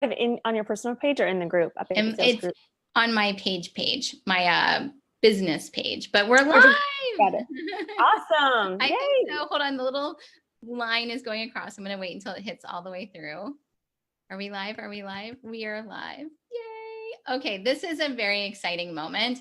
on your personal page or in the group, Epic And Sales it's group? on my page, my business page, but we're Okay, live. got it. Awesome. I think Yay. so. Hold on. The little line is going across. I'm going to wait until it hits all the way through. Are we live? Are we live? We are live. Yay. Okay. This is a very exciting moment.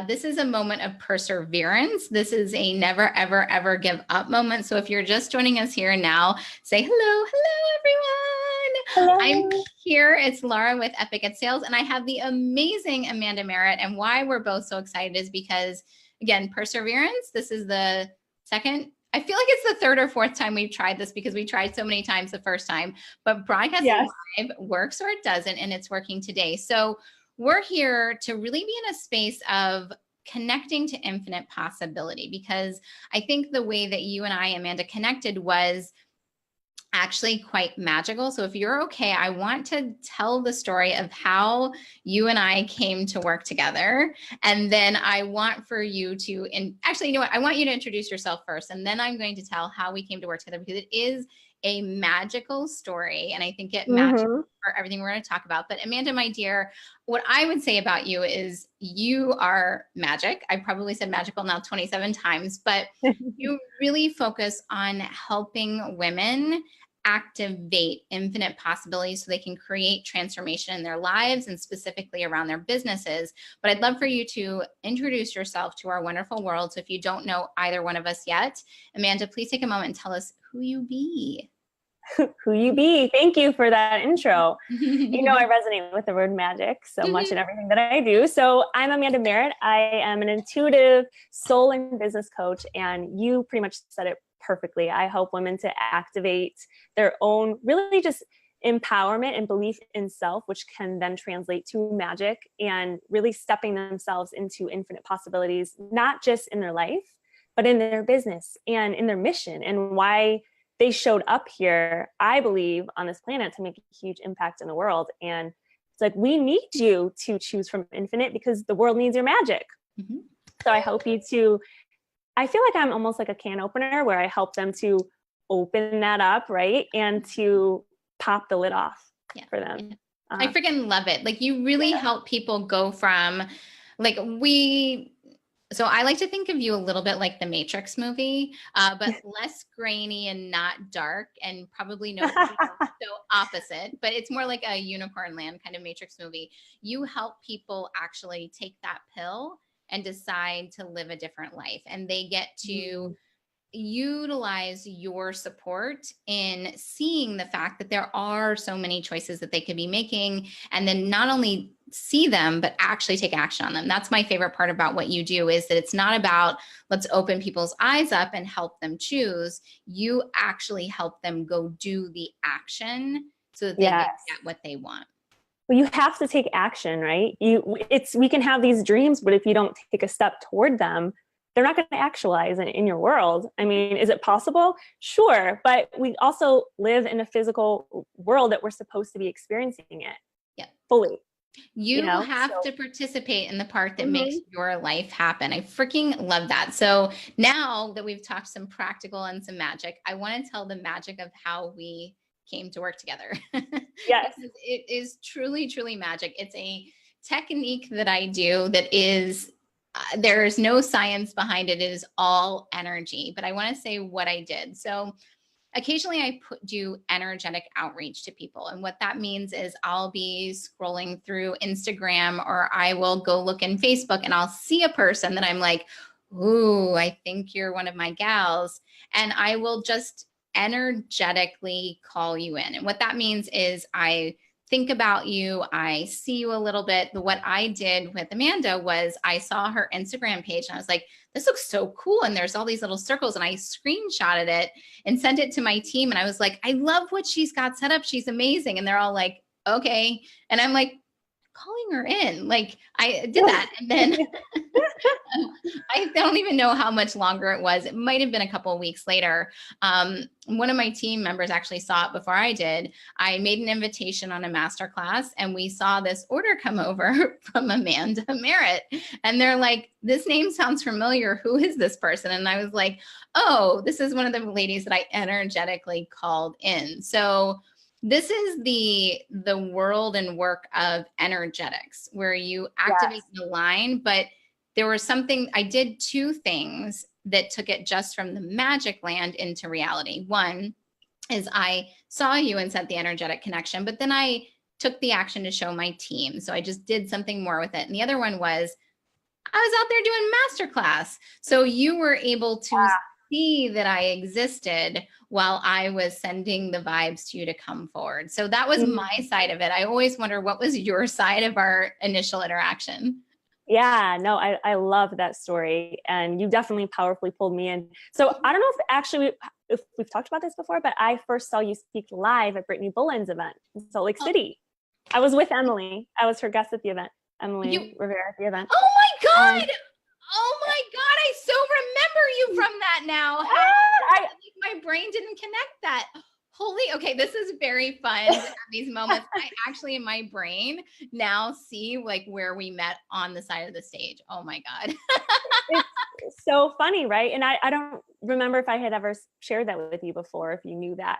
This is a moment of perseverance. This is a never, ever, ever give up moment. So if you're just joining us here and now, say hello, hello, everyone. I'm Hello. here. It's Laura with Epic at Sales, and I have the amazing Amanda Marit. And why we're both so excited is because, again, perseverance. This is the second. I feel like it's the third or fourth time we've tried this because we tried so many times the first time, but broadcasting Yes. live works or it doesn't, and it's working today. So we're here to really be in a space of connecting to infinite possibility, because I think the way that you and I, Amanda, connected was actually quite magical. So if you're okay, I want to tell the story of how you and I came to work together. And then I want for you to, and actually, you know what? I want you to introduce yourself first. And then I'm going to tell how we came to work together, because it is a magical story. And I think it matches Mm-hmm. for everything we're going to talk about. But Amanda, my dear, what I would say about you is you are magic. I probably said magical now 27 times, but you really focus on helping women activate infinite possibilities so they can create transformation in their lives and specifically around their businesses. But I'd love for you to introduce yourself to our wonderful world. So if you don't know either one of us yet, Amanda, please take a moment and tell us who you be. Who you be. Thank you for that intro. You know, I resonate with the word magic so much in everything that I do. So I'm Amanda Merritt. I am an intuitive soul and business coach, and you pretty much said it perfectly. I help women to activate their own, really just empowerment and belief in self, which can then translate to magic and really stepping themselves into infinite possibilities, not just in their life, but in their business and in their mission and why they showed up here, I believe, on this planet to make a huge impact in the world. And it's like, we need you to choose from infinite because the world needs your magic. Mm-hmm. So I help you to, I feel like I'm almost like a can opener where I help them to open that up, right? And to pop the lid off for them. Yeah. I freaking love it. Like, you really help people go from, like, so I like to think of you a little bit like the Matrix movie, but less grainy and not dark, and probably no so opposite, but it's more like a unicorn land kind of Matrix movie. You help people actually take that pill and decide to live a different life, and they get to utilize your support in seeing the fact that there are so many choices that they could be making, and then not only see them but actually take action on them. That's my favorite part about what you do, is that it's not about let's open people's eyes up and help them choose. You actually help them go do the action so that they Yes. get what they want. Well, you have to take action, right? We can have these dreams, but if you don't take a step toward them, they're not going to actualize in your world. I mean, is it possible? Sure. But we also live in a physical world that we're supposed to be experiencing it fully. You have to participate in the part that makes your life happen. I freaking love that. So now that we've talked some practical and some magic, I want to tell the magic of how we came to work together. Yes. It is truly, truly magic. It's a technique that I do that is, there's no science behind it. It is all energy. But I want to say what I did. So occasionally I do energetic outreach to people. And what that means is I'll be scrolling through Instagram, or I will go look in Facebook, and I'll see a person that I'm like, ooh, I think you're one of my gals. And I will just energetically call you in. And what that means is I think about you, I see you a little bit. But what I did with Amanda was I saw her Instagram page and I was like, this looks so cool. And there's all these little circles, and I screenshotted it and sent it to my team. And I was like, I love what she's got set up. She's amazing. And they're all like, okay. And I'm like, calling her in. Like, I did that. And then I don't even know how much longer it was. It might have been a couple of weeks later. One of my team members actually saw it before I did. I made an invitation on a masterclass, and we saw this order come over from Amanda Merritt. And they're like, this name sounds familiar. Who is this person? And I was like, oh, this is one of the ladies that I energetically called in. So this is the world and work of energetics, where you activate the line. But there was something, I did two things that took it just from the magic land into reality. One is I saw you and set the energetic connection, but then I took the action to show my team. So I just did something more with it. And the other one was I was out there doing masterclass. So you were able to see that I existed while I was sending the vibes to you to come forward. So that was my side of it. I always wonder, what was your side of our initial interaction? Yeah, no, I love that story. And you definitely powerfully pulled me in. So I don't know if we've talked about this before, but I first saw you speak live at Brittany Bullen's event in Salt Lake City. I was with Emily. I was her guest at the event. Emily Rivera at the event. Oh my God. Oh my God. I so remember you from that now. My brain didn't connect that. Okay, this is very fun at these moments. I actually, in my brain now, see like where we met on the side of the stage. Oh my God. It's so funny, right? And I don't remember if I had ever shared that with you before, if you knew that.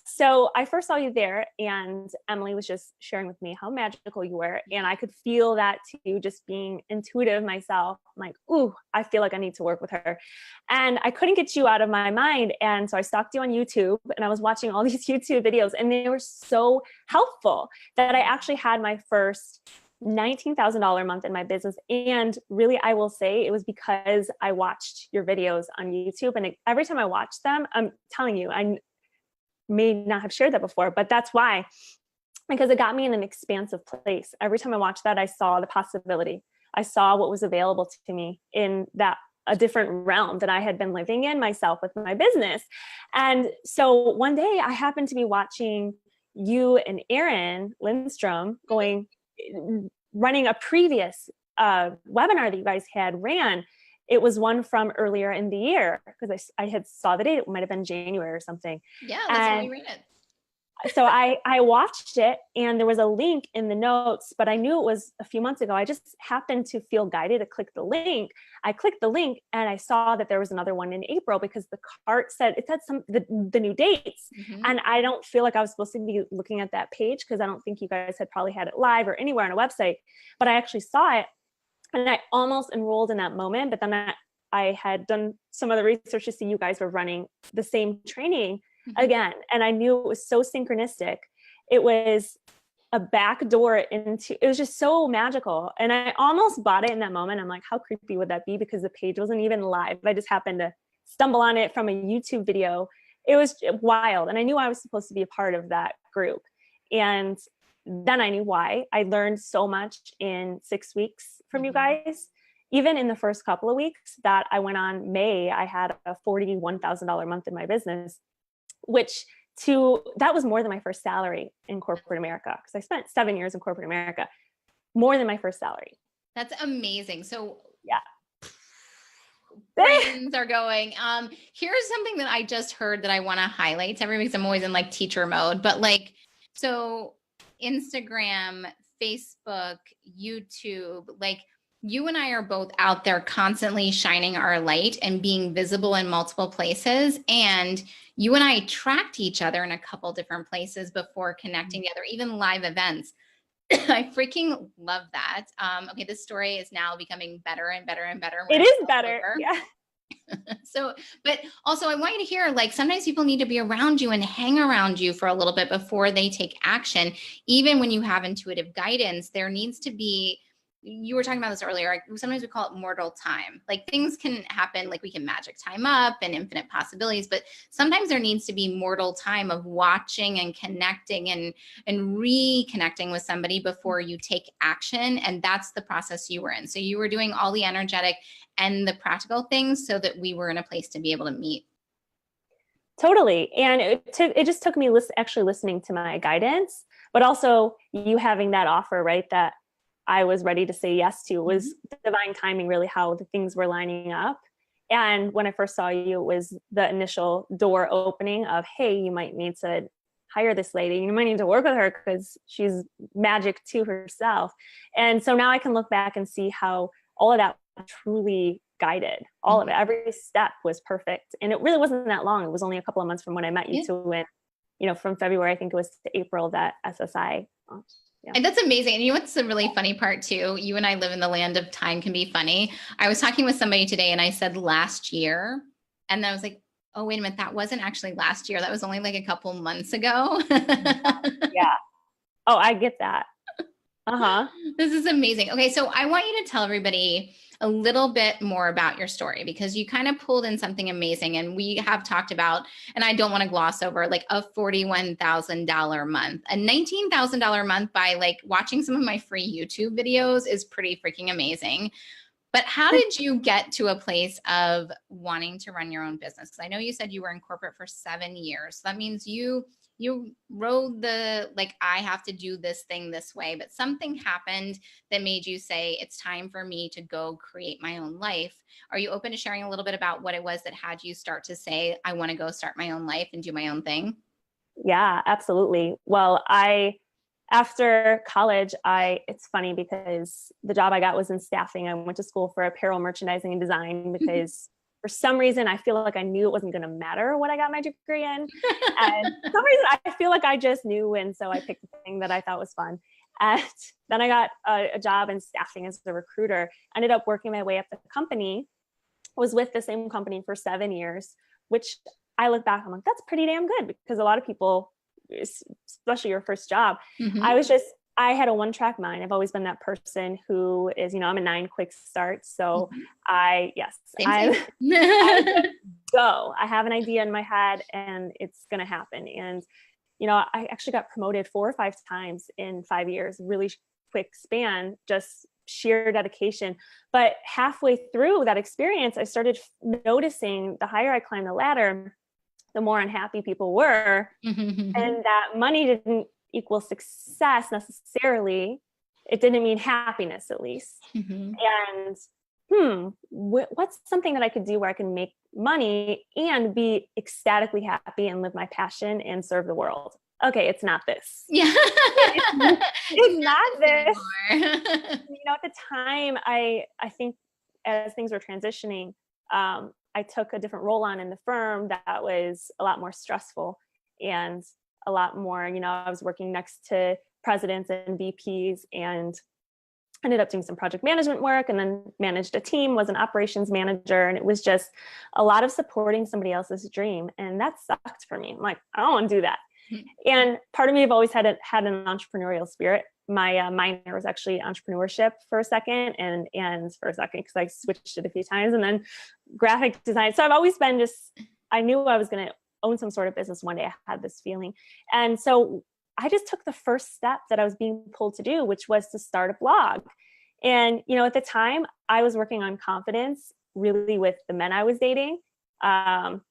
So I first saw you there, and Emily was just sharing with me how magical you were. And I could feel that too, just being intuitive myself. I'm like, ooh, I feel like I need to work with her. And I couldn't get you out of my mind. And so I stalked you on YouTube, and I was watching all these YouTube videos, and they were so helpful that I actually had my first $19,000 a month in my business. And really, I will say it was because I watched your videos on YouTube. And every time I watched them, I'm telling you, I may not have shared that before, but that's why, because it got me in an expansive place. Every time I watched that, I saw the possibility. I saw what was available to me in a different realm that I had been living in myself with my business. And so one day I happened to be watching you and Aaron Lindstrom running a previous webinar that you guys had ran. It was one from earlier in the year, because I had saw the date. It might have been January or something. Yeah, that's when we ran it. So I watched it, and there was a link in the notes, but I knew it was a few months ago. I just happened to feel guided to click the link. I clicked the link, and I saw that there was another one in April, because the cart said the new dates. And I don't feel like I was supposed to be looking at that page, because I don't think you guys had probably had it live or anywhere on a website, but I actually saw it, and I almost enrolled in that moment. But then I had done some other research to see you guys were running the same training again. And I knew it was so synchronistic. It was a back door into, it was just so magical. And I almost bought it in that moment. I'm like, how creepy would that be? Because the page wasn't even live. I just happened to stumble on it from a YouTube video. It was wild. And I knew I was supposed to be a part of that group. And then I knew why. I learned so much in 6 weeks from you guys. Even in the first couple of weeks that I went on May, I had a $41,000 a month in my business, that was more than my first salary in corporate America, because I spent 7 years in corporate America, more than my first salary. That's amazing. So yeah, brains are going. Here's something that I just heard that I want to highlight to everybody, because I'm always in like teacher mode, but like, so Instagram, Facebook, YouTube, like you and I are both out there constantly shining our light and being visible in multiple places. And you and I tracked each other in a couple different places before connecting together, even live events. I freaking love that. Okay, this story is now becoming better and better and better. It is better. Yeah. So, but also I want you to hear, like, sometimes people need to be around you and hang around you for a little bit before they take action. Even when you have intuitive guidance, there needs to be, you were talking about this earlier, like sometimes we call it mortal time. Like things can happen, like we can magic time up and infinite possibilities, but sometimes there needs to be mortal time of watching and connecting and reconnecting with somebody before you take action. And that's the process you were in. So you were doing all the energetic and the practical things so that we were in a place to be able to meet. Totally. And it just took me actually listening to my guidance, but also you having that offer, right, that I was ready to say yes to. Was divine timing, really, how the things were lining up. And when I first saw you, it was the initial door opening of, hey, you might need to hire this lady. You might need to work with her because she's magic to herself. And so now I can look back and see how all of that truly guided. All of it, every step was perfect. And it really wasn't that long. It was only a couple of months from when I met you to when from February, I think it was to April, that SSI launched. Yeah. And that's amazing. And you know what's the really funny part too? You and I live in the land of time can be funny. I was talking with somebody today and I said last year, and then I was like, oh, wait a minute, that wasn't actually last year. That was only like a couple months ago. Yeah. Oh, I get that. Uh-huh. This is amazing. Okay, so I want you to tell everybody a little bit more about your story, because you kind of pulled in something amazing, and we have talked about, and I don't want to gloss over, like a $41,000 month, a $19,000 month by like watching some of my free YouTube videos is pretty freaking amazing. But how did you get to a place of wanting to run your own business? Because I know you said you were in corporate for 7 years. So that means you rode the, like, I have to do this thing this way, but something happened that made you say, it's time for me to go create my own life. Are you open to sharing a little bit about what it was that had you start to say, I want to go start my own life and do my own thing? Yeah, absolutely. Well, after college, it's funny because the job I got was in staffing. I went to school for apparel merchandising and design because for some reason, I feel like I knew it wasn't going to matter what I got my degree in. And for some reason, I feel like I just knew. And so I picked the thing that I thought was fun. And then I got a job in staffing as a recruiter, ended up working my way up the company, was with the same company for 7 years, which I look back, I'm like, that's pretty damn good, because a lot of people, especially your first job, I had a one-track mind. I've always been that person who is, I'm a 9 quick start. So I go. I have an idea in my head and it's going to happen. And, I actually got promoted 4 or 5 times in 5 years, really quick span, just sheer dedication. But halfway through that experience, I started noticing the higher I climbed the ladder, the more unhappy people were. And that money didn't equal success necessarily. It didn't mean happiness, at least. And what's something that I could do where I can make money and be ecstatically happy and live my passion and serve the world? Okay, it's not this. Yeah. It's not this. At the time, I think as things were transitioning, I took a different role on in the firm that was a lot more stressful and a lot more, I was working next to presidents and VPs and ended up doing some project management work, and then managed a team, was an operations manager. And it was just a lot of supporting somebody else's dream. And that sucked for me. I'm like, I don't want to do that. And part of me, I've always had an entrepreneurial spirit. My minor was actually entrepreneurship for a second, and for a second, because I switched it a few times, and then graphic design. So I've always been I knew I was going to own some sort of business one day. I had this feeling. And so I just took the first step that I was being pulled to do, which was to start a blog. And, at the time I was working on confidence really with the men I was dating. The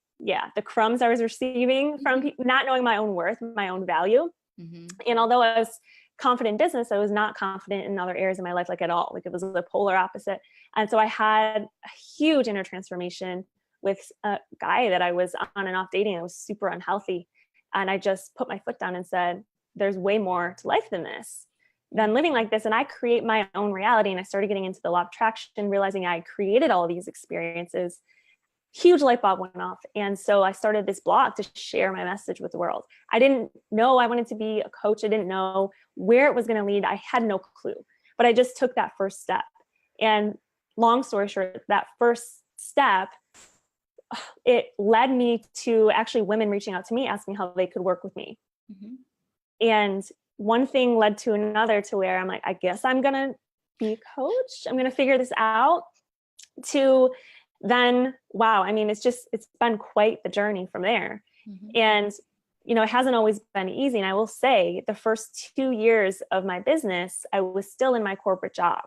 crumbs I was receiving from people, not knowing my own worth, my own value. And although I was confident in business, I was not confident in other areas of my life, like at all. Like it was the polar opposite. And so I had a huge inner transformation with a guy that I was on and off dating. I was super unhealthy. And I just put my foot down and said, there's way more to life than living like this. And I create my own reality. And I started getting into the law of attraction, realizing I created all these experiences. Huge light bulb went off. And so I started this blog to share my message with the world. I didn't know I wanted to be a coach. I didn't know where it was going to lead. I had no clue, but I just took that first step. And long story short, that first step, it led me to actually women reaching out to me, asking how they could work with me. And one thing led to another, to where I'm like, I guess I'm going to be a coach. I'm going to figure this out. To then, wow, I mean, it's been quite the journey from there. And, it hasn't always been easy. And I will say the first 2 years of my business, I was still in my corporate job.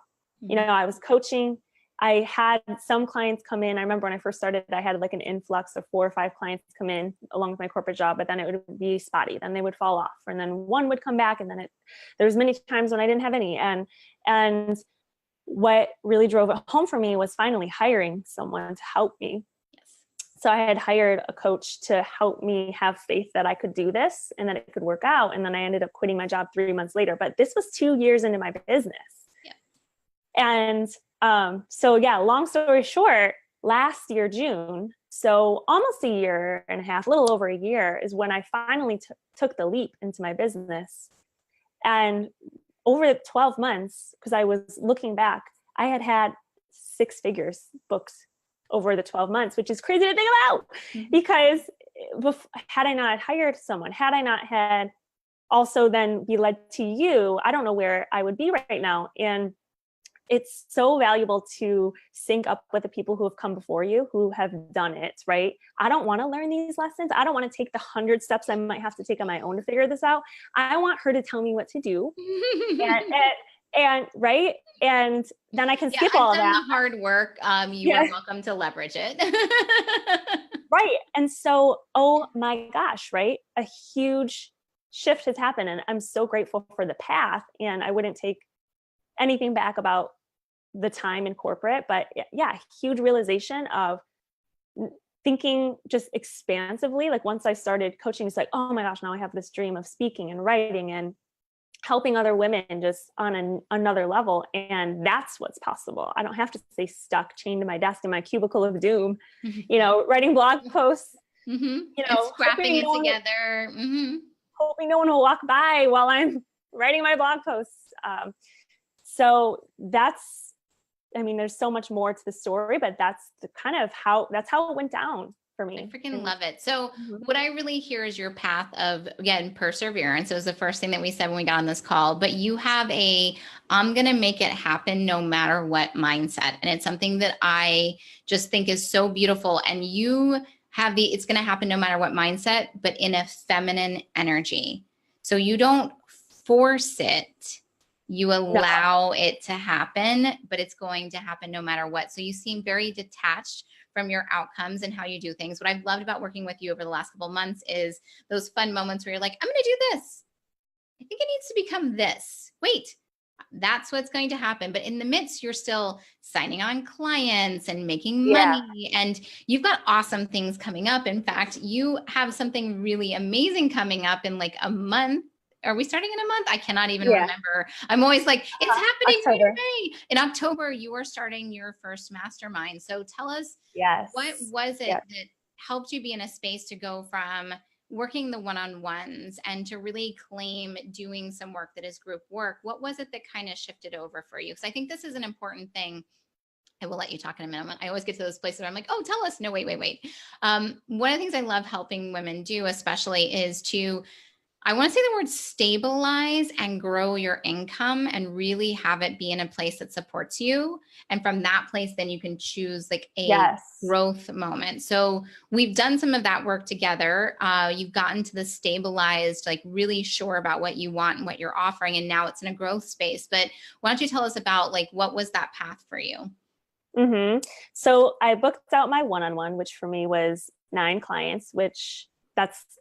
I was coaching. I had some clients come in. I remember when I first started, I had like an influx of 4 or 5 clients come in along with my corporate job, but then it would be spotty. Then they would fall off, and then one would come back, and then there was many times when I didn't have any. And what really drove it home for me was finally hiring someone to help me. So I had hired a coach to help me have faith that I could do this and that it could work out. And then I ended up quitting my job 3 months later, but this was 2 years into my business. And long story short, last year, June, So almost a year and a half, a little over a year, is when I finally took the leap into my business. And over 12 months, because I was looking back, I had 6 figures books over the 12 months, which is crazy to think about, because had I not hired someone, had I not had also then be led to you, I don't know where I would be right now. And it's so valuable to sync up with the people who have come before you, who have done it, right? I don't want to learn these lessons. I don't want to take the 100 steps I might have to take on my own to figure this out. I want her to tell me what to do. and right. And then I can skip all I've done that. the hard work. You are welcome to leverage it. Right. And so, oh my gosh, right? A huge shift has happened. And I'm so grateful for the path. And I wouldn't take anything back about the time in corporate, but yeah, huge realization of thinking just expansively. Like once I started coaching, it's like, oh my gosh, now I have this dream of speaking and writing and helping other women just on another level. And that's what's possible. I don't have to stay stuck, chained to my desk in my cubicle of doom, writing blog posts, and scrapping it together. Hoping no one will walk by while I'm writing my blog posts. So there's so much more to the story, but that's how it went down for me. I freaking love it. So what I really hear is your path of, again, perseverance. It was the first thing that we said when we got on this call, but you have I'm going to make it happen no matter what mindset. And it's something that I just think is so beautiful. And you have it's going to happen no matter what mindset, but in a feminine energy. So you don't force it. You allow it to happen, but it's going to happen no matter what. So you seem very detached from your outcomes and how you do things. What I've loved about working with you over the last couple of months is those fun moments where you're like, I'm going to do this. I think it needs to become this. Wait, that's what's going to happen. But in the midst, you're still signing on clients and making money, and you've got awesome things coming up. In fact, you have something really amazing coming up in like a month. Are we starting in a month? I cannot even remember. I'm always like, it's happening right away. In October, you are starting your first mastermind. So tell us, what was it that helped you be in a space to go from working the one-on-ones and to really claim doing some work that is group work? What was it that kind of shifted over for you? Because I think this is an important thing. I will let you talk in a minute. I always get to those places where I'm like, oh, tell us. No, wait. One of the things I love helping women do, especially, is I want to say the word stabilize and grow your income and really have it be in a place that supports you. And from that place, then you can choose like a growth moment. So we've done some of that work together. You've gotten to the stabilized, like really sure about what you want and what you're offering. And now it's in a growth space. But why don't you tell us about like, what was that path for you? So I booked out my one-on-one, which for me was 9 clients, which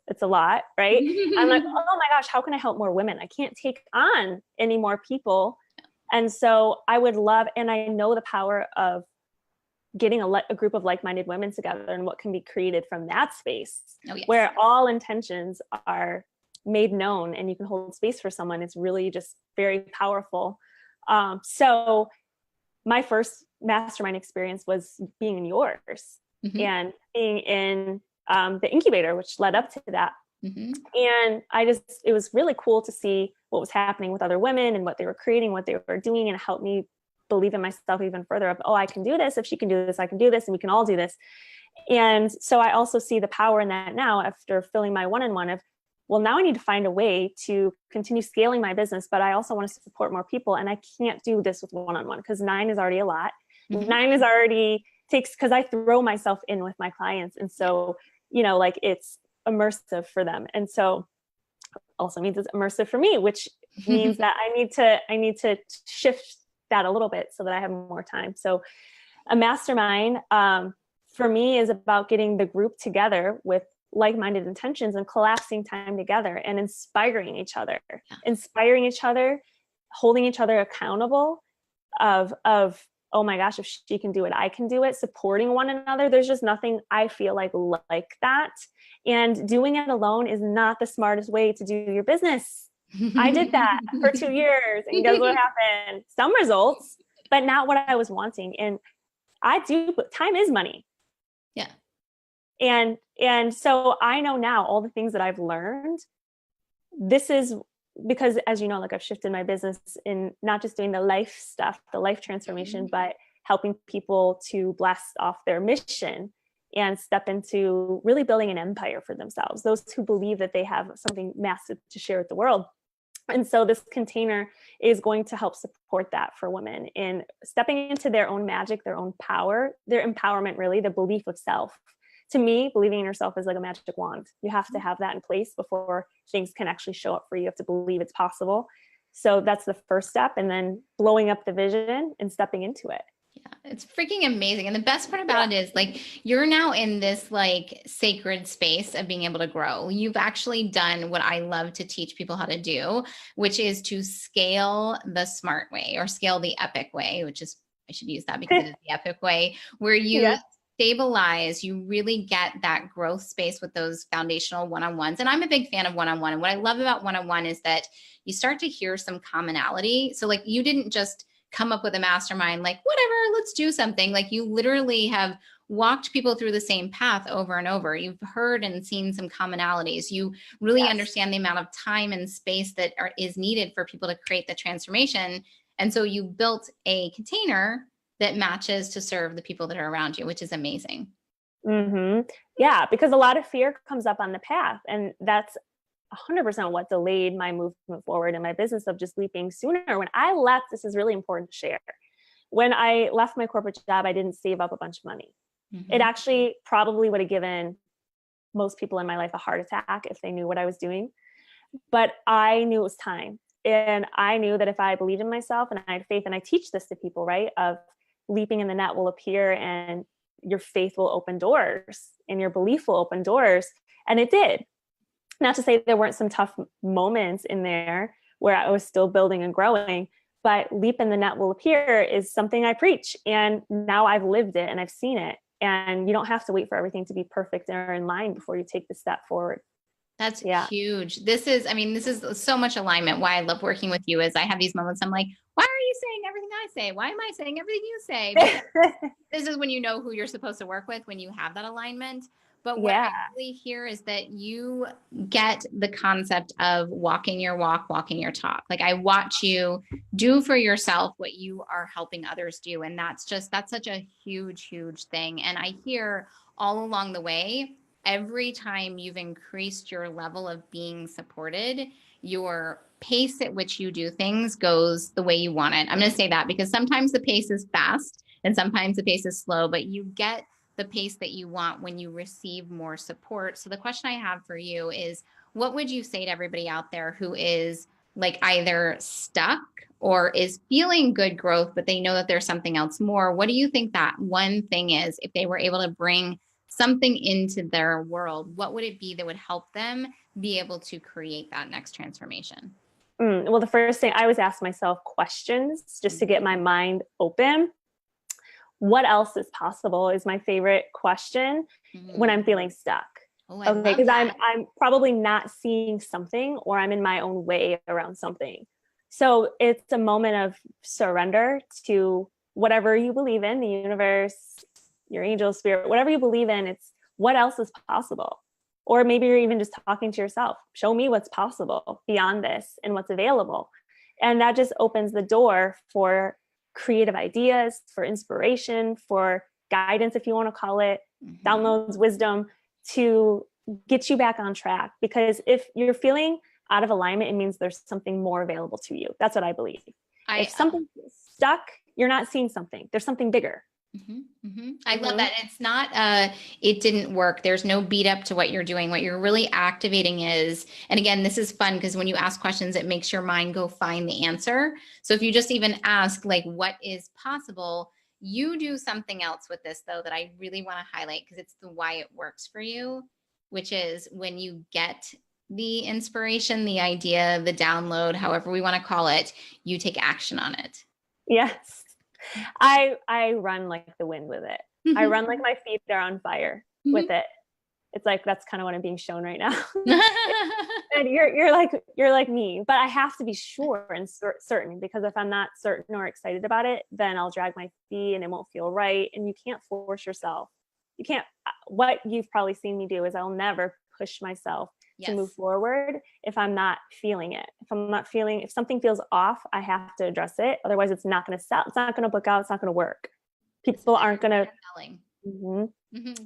it's a lot, right? I'm like, oh my gosh, how can I help more women? I can't take on any more people. And so I would love, and I know the power of getting a group of like-minded women together and what can be created from that space, where all intentions are made known and you can hold space for someone. It's really just very powerful. So my first mastermind experience was being in yours and being in the incubator, which led up to that. And it was really cool to see what was happening with other women and what they were creating, what they were doing, and it helped me believe in myself even further of, oh, I can do this. If she can do this, I can do this, and we can all do this. And so I also see the power in that now after filling my one-on-one of, well, now I need to find a way to continue scaling my business, but I also want to support more people. And I can't do this with one-on-one because 9 is already a lot. 9 is already because I throw myself in with my clients. And so like it's immersive for them. And so also means it's immersive for me, which means that I need to shift that a little bit so that I have more time. So a mastermind for me is about getting the group together with like-minded intentions and collapsing time together and inspiring each other, holding each other accountable of oh my gosh, if she can do it, I can do it, supporting one another. There's just nothing I feel like that. And doing it alone is not the smartest way to do your business. I did that for 2 years and guess what happened? Some results, but not what I was wanting. And time is money. Yeah. And so I know now all the things that I've learned. This is because, as you know, like I've shifted my business in not just doing the life stuff, the life transformation, but helping people to blast off their mission and step into really building an empire for themselves, those who believe that they have something massive to share with the world. And so this container is going to help support that for women in stepping into their own magic, their own power, their empowerment, really, the belief of self. To me, believing in yourself is like a magic wand. You have to have that in place before things can actually show up for you. You have to believe it's possible. So that's the first step. And then blowing up the vision and stepping into it. Yeah, it's freaking amazing. And the best part about it is like, you're now in this like sacred space of being able to grow. You've actually done what I love to teach people how to do, which is to scale the smart way or scale the epic way, which is, I should use that because it is the epic way, where you stabilize, you really get that growth space with those foundational one-on-ones. And I'm a big fan of one-on-one. And what I love about one-on-one is that you start to hear some commonality. So like, you didn't just come up with a mastermind, like, whatever, let's do something. Like, you literally have walked people through the same path over and over. You've heard and seen some commonalities. You really understand the amount of time and space that is needed for people to create the transformation. And so you built a container that matches to serve the people that are around you, which is amazing. Yeah, because a lot of fear comes up on the path, and that's 100% what delayed my movement forward in my business of just leaping sooner. When I left, this is really important to share. When I left my corporate job, I didn't save up a bunch of money. It actually probably would have given most people in my life a heart attack if they knew what I was doing. But I knew it was time. And I knew that if I believed in myself and I had faith, and I teach this to people, right, of leaping in the net will appear and your faith will open doors and your belief will open doors. And it did. Not to say there weren't some tough moments in there where I was still building and growing, but leap in the net will appear is something I preach. And now I've lived it and I've seen it. And you don't have to wait for everything to be perfect or in line before you take the step forward. That's huge. This is so much alignment. Why I love working with you is I have these moments. I'm like, why are you saying everything I say? Why am I saying everything you say? This is when you know who you're supposed to work with, when you have that alignment. But what I really hear is that you get the concept of walking your walk, walking your talk. Like, I watch you do for yourself what you are helping others do. And that's such a huge, huge thing. And I hear all along the way, every time you've increased your level of being supported, your pace at which you do things goes the way you want it. I'm going to say that because sometimes the pace is fast and sometimes the pace is slow, but you get the pace that you want when you receive more support. So the question I have for you is, what would you say to everybody out there who is like either stuck or is feeling good growth, but they know that there's something else more? What do you think that one thing is, if they were able to bring something into their world, what would it be that would help them be able to create that next transformation? Well, the first thing I always ask myself questions just to get my mind open. What else is possible is my favorite question when I'm feeling stuck. Okay, because I'm probably not seeing something, or I'm in my own way around something. So it's a moment of surrender to whatever you believe in, the universe, your angel, spirit, whatever you believe in. It's what else is possible. Or maybe you're even just talking to yourself. Show me what's possible beyond this and what's available. And that just opens the door for creative ideas, for inspiration, for guidance, if you want to call it, downloads, wisdom, to get you back on track. Because if you're feeling out of alignment, it means there's something more available to you. That's what I believe. If something's stuck, you're not seeing something. There's something bigger. I love that. It's not, it didn't work. There's no beat up to what you're doing. What you're really activating is, and again, this is fun because when you ask questions, it makes your mind go find the answer. So if you just even ask like, what is possible, you do something else with this though, that I really want to highlight because it's the why it works for you, which is when you get the inspiration, the idea, the download, however we want to call it, you take action on it. Yes. I run like the wind with it. I run like my feet are on fire with it. It's like, that's kind of what I'm being shown right now. And you're like me, but I have to be sure and certain, because if I'm not certain or excited about it, then I'll drag my feet and it won't feel right. And you can't force yourself you can't, what you've probably seen me do is I'll never push myself to move forward if I'm not feeling it. If something feels off, I have to address it. Otherwise it's not going to sell. It's not going to book out. It's not going to work. People aren't going to,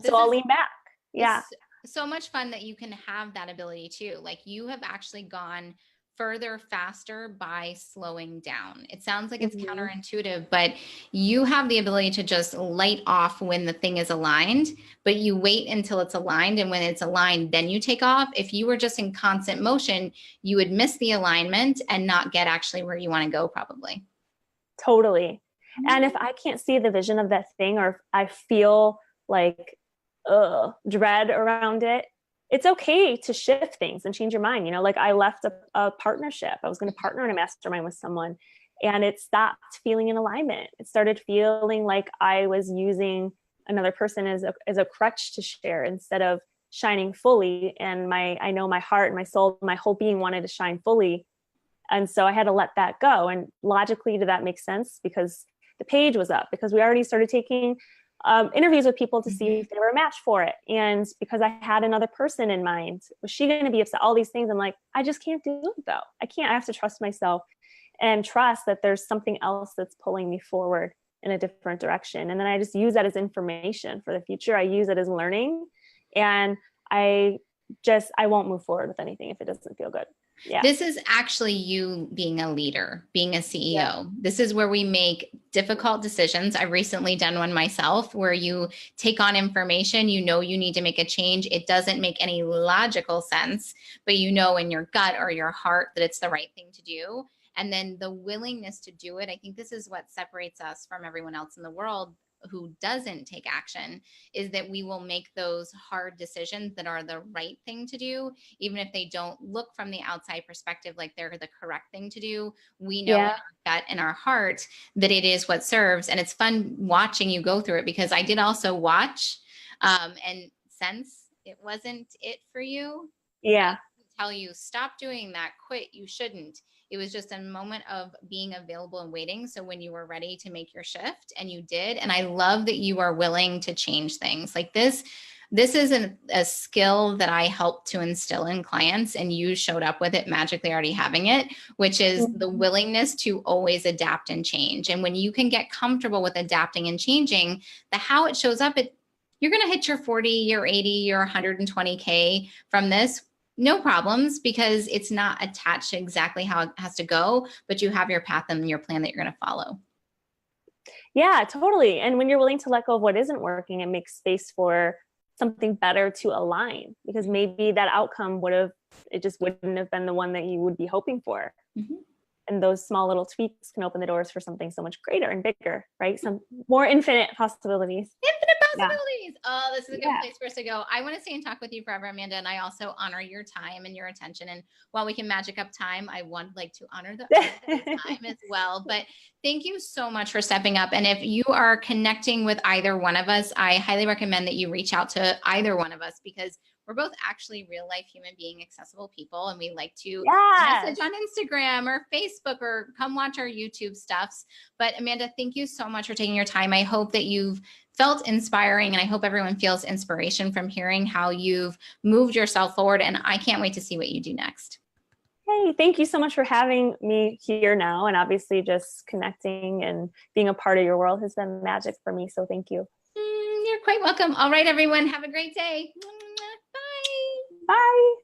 so I'll lean back. Yeah. So much fun that you can have that ability too. Like you have actually gone further faster by slowing down. It sounds like it's counterintuitive, but you have the ability to just light off when the thing is aligned, but you wait until it's aligned. And when it's aligned, then you take off. If you were just in constant motion, you would miss the alignment and not get actually where you want to go probably. Totally. And if I can't see the vision of that thing, or if I feel like dread around it, it's okay to shift things and change your mind. You know, like I left a partnership. I was going to partner in a mastermind with someone, and it stopped feeling in alignment. It started feeling like I was using another person as a crutch to share instead of shining fully. And I know my heart and my soul, my whole being wanted to shine fully. And so I had to let that go. And logically, did that make sense? Because the page was up, because we already started taking interviews with people to see if they were a match for it. And because I had another person in mind, was she going to be upset? All these things. I'm like, I just can't do it though. I have to trust myself and trust that there's something else that's pulling me forward in a different direction. And then I just use that as information for the future. I use it as learning, and I won't move forward with anything if it doesn't feel good. Yeah. This is actually you being a leader, being a CEO. Yeah. This is where we make difficult decisions. I've recently done one myself where you take on information, you know, you need to make a change. It doesn't make any logical sense, but you know in your gut or your heart that it's the right thing to do. And then the willingness to do it. I think this is what separates us from everyone else in the world who doesn't take action, is that we will make those hard decisions that are the right thing to do, even if they don't look from the outside perspective like they're the correct thing to do. We know in our gut and our heart that it is what serves. And it's fun watching you go through it, because I did also watch and sense it wasn't it for you. Yeah. Tell you, stop doing that, quit, you shouldn't. It was just a moment of being available and waiting. So when you were ready to make your shift, and you did. And I love that you are willing to change things like this. This is a skill that I help to instill in clients, and you showed up with it magically already having it, which is the willingness to always adapt and change. And when you can get comfortable with adapting and changing, the how it shows up, you're going to hit your 40, your 80, your 120K from this. No problems, because it's not attached to exactly how it has to go, but you have your path and your plan that you're going to follow. Yeah, totally. And when you're willing to let go of what isn't working, it makes space for something better to align, because maybe that outcome just wouldn't have been the one that you would be hoping for. And those small little tweaks can open the doors for something so much greater and bigger, right? Some more infinite possibilities. Infinite possibilities. Yeah. Oh, this is a good place for us to go. I want to stay and talk with you forever, Amanda. And I also honor your time and your attention. And while we can magic up time, I would like to honor the time as well. But thank you so much for stepping up. And if you are connecting with either one of us, I highly recommend that you reach out to either one of us, because we're both actually real life human being accessible people. And we like to message on Instagram or Facebook, or come watch our YouTube stuffs. But Amanda, thank you so much for taking your time. I hope that you've felt inspiring, and I hope everyone feels inspiration from hearing how you've moved yourself forward. And I can't wait to see what you do next. Hey, thank you so much for having me here now. And obviously just connecting and being a part of your world has been magic for me. So thank you. You're quite welcome. All right, everyone. Have a great day. Bye. Bye.